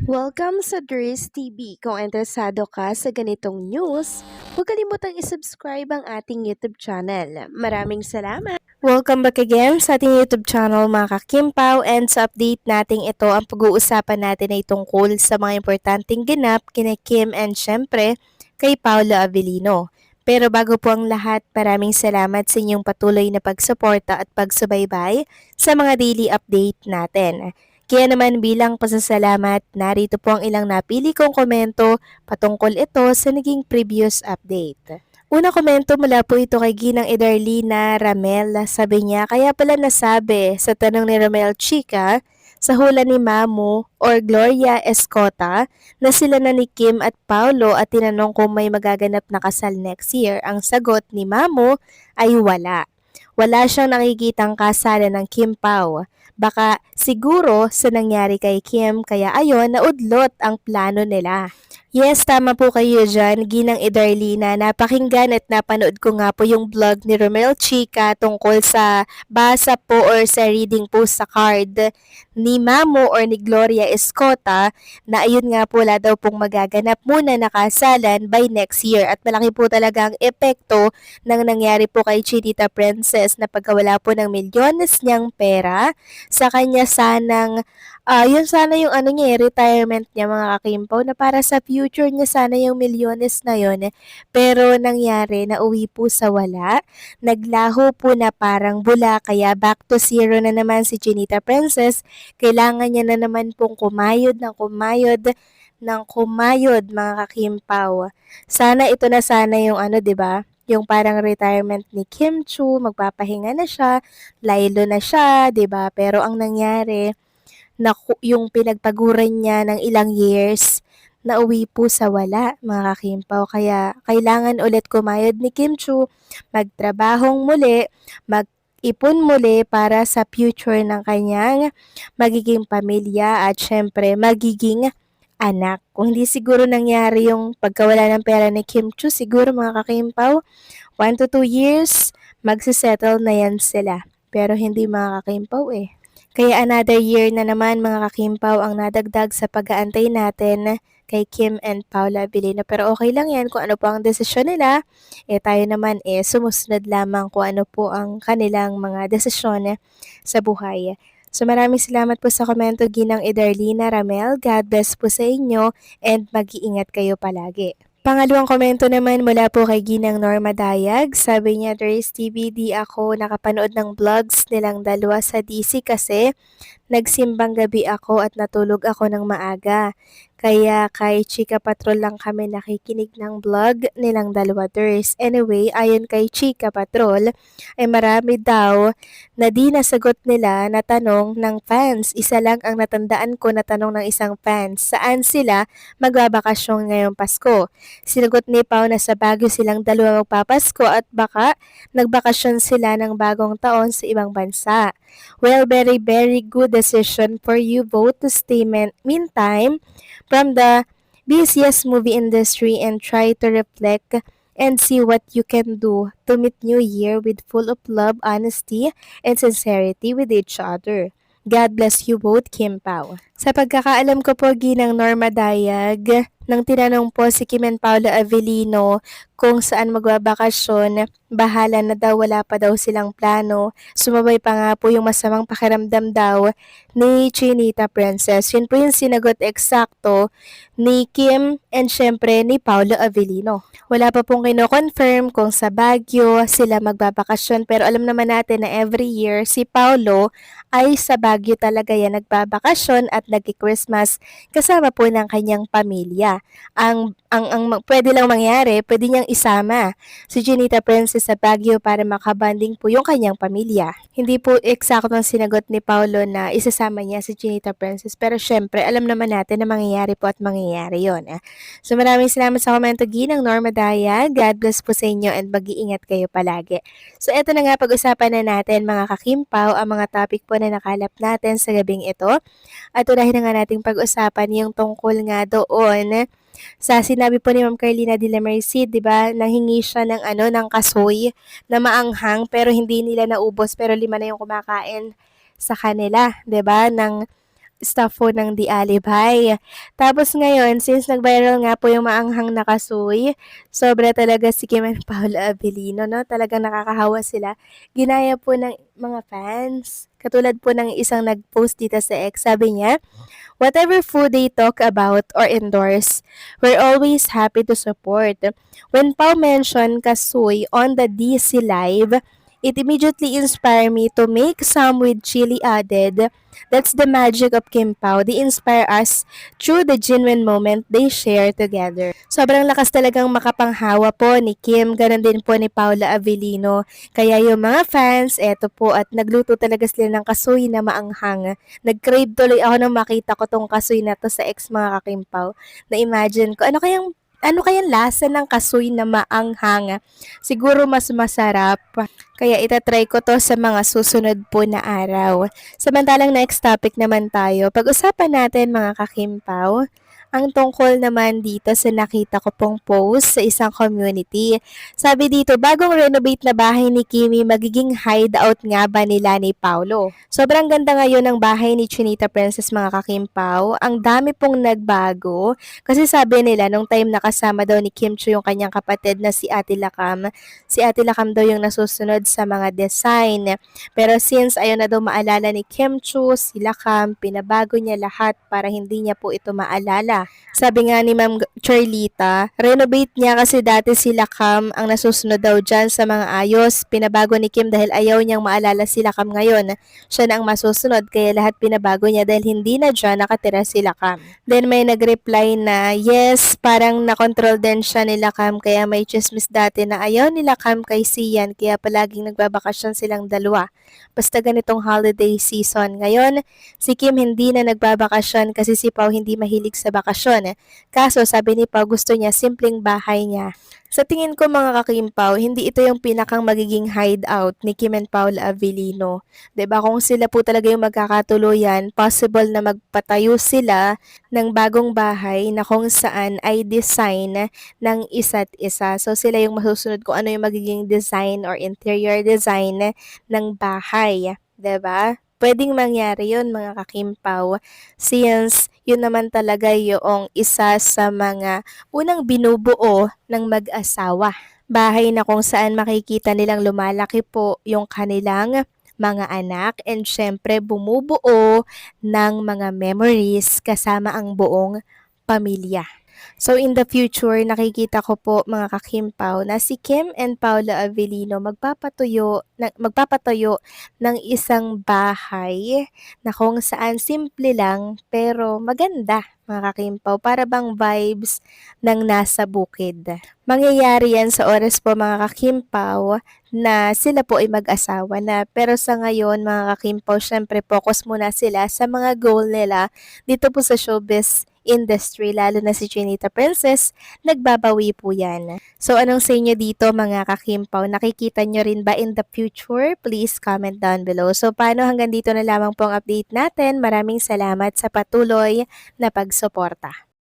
Welcome sa Dries TV. Kung interesado ka sa ganitong news, huwag kalimutang isubscribe ang ating YouTube channel. Maraming salamat! Welcome back again sa ating YouTube channel mga kakimpaw, and sa update nating ito ang pag-uusapan natin ay tungkol sa mga importanteng ganap kina Kim and syempre kay Paolo Avellino. Pero bago po ang lahat, maraming salamat sa inyong patuloy na pagsuporta at pagsubaybay sa mga daily update natin. Kaya naman bilang pasasalamat, narito po ang ilang napili kong komento patungkol ito sa naging previous update. Una komento mula po ito kay Ginang Edarlina Ramel. Sabi niya, kaya pala nasabi sa tanong ni Ramel Chica sa hula ni Mamu or Gloria Escota na sila na ni Kim at Paulo at tinanong kung may magaganap na kasal next year. Ang sagot ni Mamu ay wala. Wala siyang nakikitang kasalan ng Kim Pao. Baka siguro sa nangyari kay Kim kaya ayon naudlot ang plano nila. Yes, tama po kayo dyan, Ginang Edarlina. Napakinggan at napanood ko nga po yung vlog ni Romel Chica tungkol sa basa po or sa reading po sa card ni Mamo or ni Gloria Escota na ayun nga po wala daw pong magaganap muna na kasalan by next year. At malaki po talaga ang epekto ng nangyari po kay Chinita Princess na pagkawala po ng milyones niyang pera sa kanya sanang yun sana yung ano niya, retirement niya mga kakimpaw na para sa future niya sana yung milyones na yun. Pero nangyari, nauwi po sa wala. Naglaho po na parang bula kaya back to zero na naman si Chinita Princess. Kailangan niya na naman pong kumayod ng kumayod mga kakimpaw. Sana ito na sana yung ano, 'di ba? Yung parang retirement ni Kim Chu, magpapahinga na siya, laylo na siya, 'di ba? Pero ang nangyari, na yung pinagpaguran niya ng ilang years, nauwi po sa wala mga kakimpaw. Kaya kailangan ulit kumayod ni Kim Chu, magtrabahong muli, mag-ipon muli para sa future ng kanyang magiging pamilya at syempre magiging anak. Kung hindi siguro nangyari yung pagkawala ng pera ni Kim Chu, siguro mga kakimpaw, 1 to 2 years, magsisettle na yan sila. Pero hindi mga kakimpaw eh. Kaya another year na naman mga kakimpaw ang nadagdag sa pag-aantay natin kay Kim and Paula Avellino. Pero okay lang yan kung ano po ang desisyon nila. Tayo naman sumusunod lamang kung ano po ang kanilang mga desisyon sa buhay. So maraming salamat po sa komento Ginang Edarlina Ramel. God bless po sa inyo and mag-iingat kayo palagi. Pangalawang komento naman mula po kay Ginang Norma Dayag. Sabi niya, Dres TV, di ako nakapanood ng vlogs nilang dalawa sa DC kasi nagsimbang gabi ako at natulog ako ng maaga. Kaya kay Chika Patrol lang kami nakikinig ng vlog nilang dalawa Dres. Anyway, ayon kay Chika Patrol, ay marami daw na di nasagot nila na tanong ng fans. Isa lang ang natandaan ko na tanong ng isang fans. Saan sila magbabakasyon ngayong Pasko? Sinagot ni Pao na sa Baguio silang dalawa magpapasko at baka nagbakasyon sila ng bagong taon sa ibang bansa. Well, very very good decision for you both to stay meantime from the busiest movie industry and try to reflect and see what you can do to meet New Year with full of love, honesty, and sincerity with each other. God bless you both, Kim Pao. Sa pagkakaalam ko po, Ginang Norma Dayag, nang tinanong po si Kim and Paolo Avellino kung saan magbabakasyon, bahala na daw, wala pa daw silang plano. Sumabay pa nga po yung masamang pakiramdam daw ni Chinita Princess. Yun po yung sinagot eksakto ni Kim and syempre ni Paolo Avellino. Wala pa pong kino-confirm kung sa Baguio sila magbabakasyon, pero alam naman natin na every year si Paolo ay sa Baguio talaga yan nagbabakasyon at nag-Christmas kasama po ng kanyang pamilya. Ang pwede lang mangyari, pwede niyang isama si Chinita Princess sa Baguio para makabanding po yung kanyang pamilya. Hindi po eksaktong sinagot ni Paolo na isasama niya si Chinita Princess, pero syempre alam naman natin na mangyayari po at mangyayari yon. So maraming salamat sa komento Ginang Norma Daya. God bless po sa inyo and mag-iingat kayo palagi. So eto na nga, pag-usapan na natin mga kakimpaw ang mga topic po na nakalap natin sa gabing ito. At unahin na nga nating pag-usapan yung tungkol nga doon sa sinabi po ni Ma'am Carlina de la Merced, 'di ba? Nanghingi siya ng kasoy na maanghang pero hindi nila naubos, pero 5 na yung kumakain sa kanila, 'di ba? Ng staff po ng The Alibay. Tapos ngayon, since nag-viral nga po yung maanghang na kasuy, sobra talaga si Kim and Paula Avellino, no? Talagang nakakahawa sila. Ginaya po ng mga fans. Katulad po ng isang nag-post dito sa X, sabi niya, whatever food they talk about or endorse, we're always happy to support. When Pao mentioned Kasoy on the DC Live, it immediately inspired me to make some with chili added. That's the magic of Kim Pao. They inspire us through the genuine moment they share together. Sobrang lakas talagang makapanghawa po ni Kim, ganun din po ni Paula Avellino. Kaya yung mga fans, eto po, at nagluto talaga sila ng kasoy na maanghang. Nag-crave tuloy ako nang makita ko tong kasoy na to sa ex mga kakimpaw. Na-imagine ko, ano kayang lasa ng kasoy na maanghang? Siguro mas masarap. Kaya itatry ko to sa mga susunod po na araw. Samantalang next topic naman tayo. Pag-usapan natin mga kakimpaw, ang tungkol naman dito sa nakita ko pong post sa isang community. Sabi dito, bagong renovate na bahay ni Kimi, magiging hideout nga ba nila ni Paulo? Sobrang ganda ngayon ng bahay ni Chinita Princess mga kakimpaw. Ang dami pong nagbago. Kasi sabi nila, nung time nakasama daw ni Kim Chu yung kanyang kapatid na si Ate Lakam, si Ate Lakam daw yung nasusunod sa mga design. Pero since ayaw na daw maalala ni Kim Chu, si Lakam, pinabago niya lahat para hindi niya po ito maalala. Sabi nga ni Ma'am Charlita, renovate niya kasi dati si Lakam ang nasusunod daw dyan sa mga ayos. Pinabago ni Kim dahil ayaw niyang maalala si Lakam ngayon. Siya na ang masusunod kaya lahat pinabago niya dahil hindi na dyan nakatira si Lakam. Then may nag-reply na, yes, parang nakontrol din siya ni Lakam kaya may chismis dati na ayaw ni Lakam kay Sian kaya palaging nagbabakasyon silang dalawa. Basta ganitong holiday season. Ngayon, si Kim hindi na nagbabakasyon kasi si Pao hindi mahilig sa bakasyon. Kaso sabi ni Pao gusto niya simpleng bahay niya. Sa tingin ko mga kakimpaw, hindi ito yung pinakang magiging hideout ni Kim and Paula Avellino. 'Di ba kung sila po talaga yung magkakatuluyan, possible na magpatayo sila ng bagong bahay na kung saan ay design ng isa't isa. So sila yung masusunod kung ano yung magiging design or interior design ng bahay. 'Di ba? Pwedeng mangyari yun mga kakimpaw since yun naman talaga yung isa sa mga unang binubuo ng mag-asawa. Bahay na kung saan makikita nilang lumalaki po yung kanilang mga anak and syempre bumubuo ng mga memories kasama ang buong pamilya. So in the future, nakikita ko po mga kakimpaw na si Kim and Paula Avellino magpapatayo ng isang bahay na kung saan simple lang pero maganda mga kakimpaw, para bang vibes ng nasa bukid. Mangyayari yan sa oras po mga kakimpaw na sila po ay mag-asawa na, pero sa ngayon mga kakimpaw, syempre focus muna sila sa mga goal nila dito po sa showbiz industry, lalo na si Chinita Princess, nagbabawi po yan. So anong sa inyo dito mga kakimpaw? Nakikita nyo rin ba in the future? Please comment down below. So paano, hanggang dito na lamang po ang update natin. Maraming salamat sa patuloy na pagsuporta.